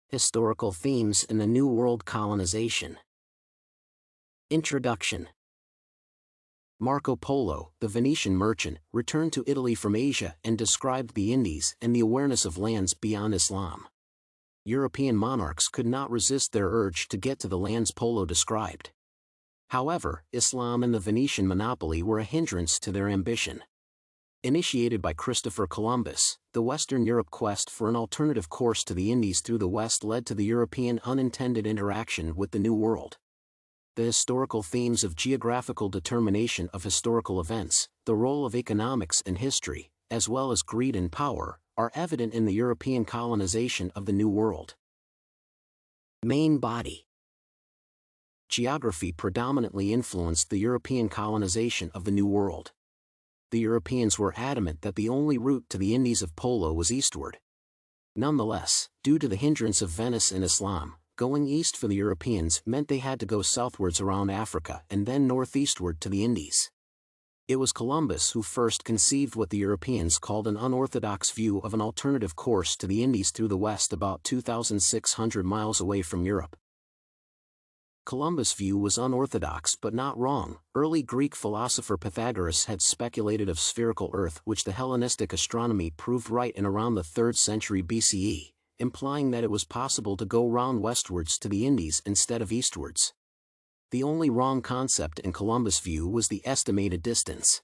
Historical themes in the New World colonization. Introduction. Marco Polo, the Venetian merchant, returned to Italy from Asia and described the Indies and the awareness of lands beyond Islam. European monarchs could not resist their urge to get to the lands Polo described. However, Islam and the Venetian monopoly were a hindrance to their ambition. Initiated by Christopher Columbus, the Western Europe quest for an alternative course to the Indies through the West led to the European unintended interaction with the New World. The historical themes of geographical determination of historical events, the role of economics in history, as well as greed and power, are evident in the European colonization of the New World. Main body. Geography predominantly influenced the European colonization of the New World. The Europeans were adamant that the only route to the Indies of Polo was eastward. Nonetheless, due to the hindrance of Venice and Islam, going east for the Europeans meant they had to go southwards around Africa and then northeastward to the Indies. It was Columbus who first conceived what the Europeans called an unorthodox view of an alternative course to the Indies through the west about 2,600 miles away from Europe. Columbus' view was unorthodox but not wrong. Early Greek philosopher Pythagoras had speculated of spherical Earth, which the Hellenistic astronomy proved right in around the 3rd century BCE, implying that it was possible to go round westwards to the Indies instead of eastwards. The only wrong concept in Columbus' view was the estimated distance.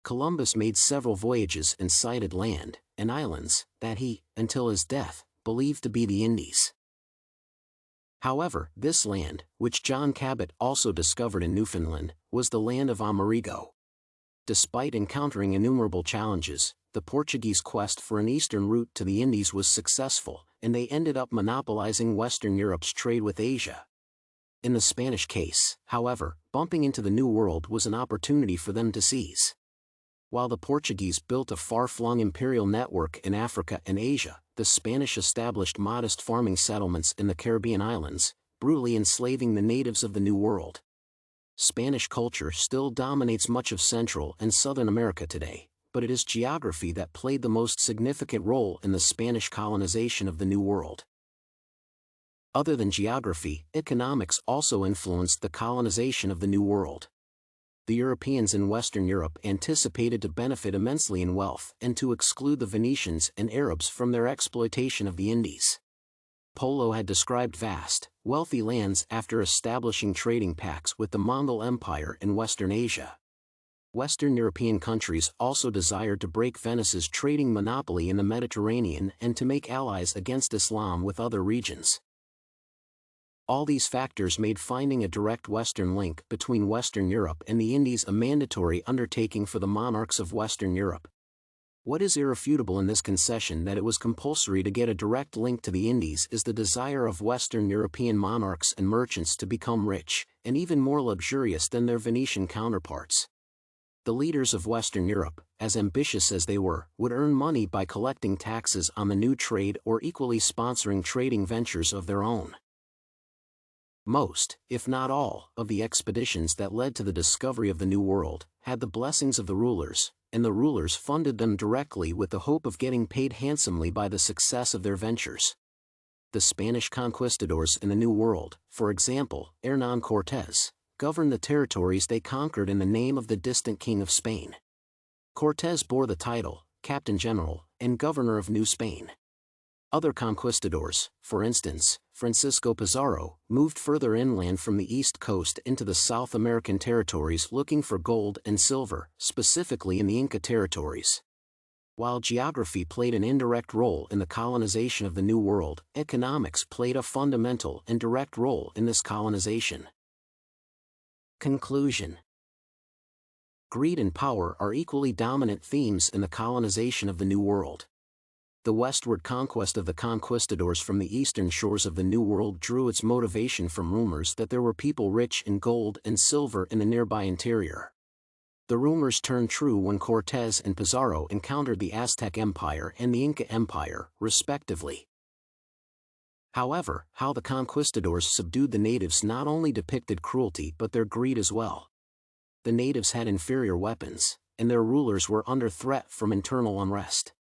Columbus made several voyages and sighted land and islands that he, until his death, believed to be the Indies. However, this land, which John Cabot also discovered in Newfoundland, was the land of Amerigo. Despite encountering innumerable challenges, the Portuguese quest for an eastern route to the Indies was successful, and they ended up monopolizing Western Europe's trade with Asia. In the Spanish case, however, bumping into the New World was an opportunity for them to seize. While the Portuguese built a far-flung imperial network in Africa and Asia, the Spanish established modest farming settlements in the Caribbean islands, brutally enslaving the natives of the New World. Spanish culture still dominates much of Central and Southern America today, but it is geography that played the most significant role in the Spanish colonization of the New World. Other than geography, economics also influenced the colonization of the New World. The Europeans in Western Europe anticipated to benefit immensely in wealth and to exclude the Venetians and Arabs from their exploitation of the Indies. Polo had described vast, wealthy lands after establishing trading pacts with the Mongol Empire in Western Asia. Western European countries also desired to break Venice's trading monopoly in the Mediterranean and to make allies against Islam with other regions. All these factors made finding a direct Western link between Western Europe and the Indies a mandatory undertaking for the monarchs of Western Europe. What is irrefutable in this concession that it was compulsory to get a direct link to the Indies is the desire of Western European monarchs and merchants to become rich, and even more luxurious than their Venetian counterparts. The leaders of Western Europe, as ambitious as they were, would earn money by collecting taxes on the new trade or equally sponsoring trading ventures of their own. Most, if not all, of the expeditions that led to the discovery of the New World had the blessings of the rulers, and the rulers funded them directly with the hope of getting paid handsomely by the success of their ventures. The Spanish conquistadors in the New World, for example, Hernán Cortés, governed the territories they conquered in the name of the distant King of Spain. Cortés bore the title, Captain General, and Governor of New Spain. Other conquistadors, for instance, Francisco Pizarro, moved further inland from the east coast into the South American territories looking for gold and silver, specifically in the Inca territories. While geography played an indirect role in the colonization of the New World, economics played a fundamental and direct role in this colonization. Conclusion. Greed and power are equally dominant themes in the colonization of the New World. The westward conquest of the conquistadors from the eastern shores of the New World drew its motivation from rumors that there were people rich in gold and silver in the nearby interior. The rumors turned true when Cortés and Pizarro encountered the Aztec Empire and the Inca Empire, respectively. However, how the conquistadors subdued the natives not only depicted cruelty but their greed as well. The natives had inferior weapons, and their rulers were under threat from internal unrest.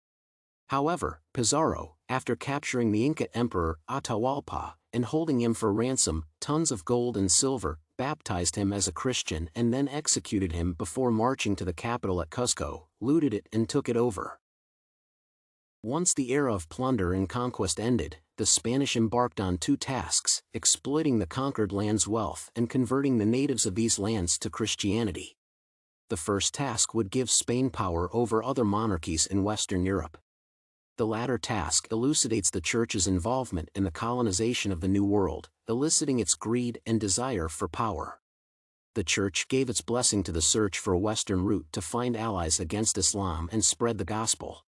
However, Pizarro, After capturing the Inca emperor Atahualpa and holding him for ransom, tons of gold and silver, baptized him as a Christian and then executed him before marching to the capital at Cusco, looted it and took it over. Once the era of plunder and conquest ended, the Spanish embarked on two tasks: exploiting the conquered land's wealth and converting the natives of these lands to Christianity. The first task would give Spain power over other monarchies in Western Europe. The latter task elucidates the Church's involvement in the colonization of the New World, eliciting its greed and desire for power. The Church gave its blessing to the search for a Western route to find allies against Islam and spread the gospel.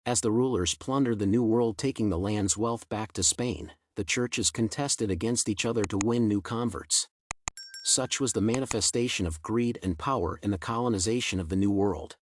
As the rulers plundered the New World, taking the land's wealth back to Spain, the churches contested against each other to win new converts. Such was the manifestation of greed and power in the colonization of the New World.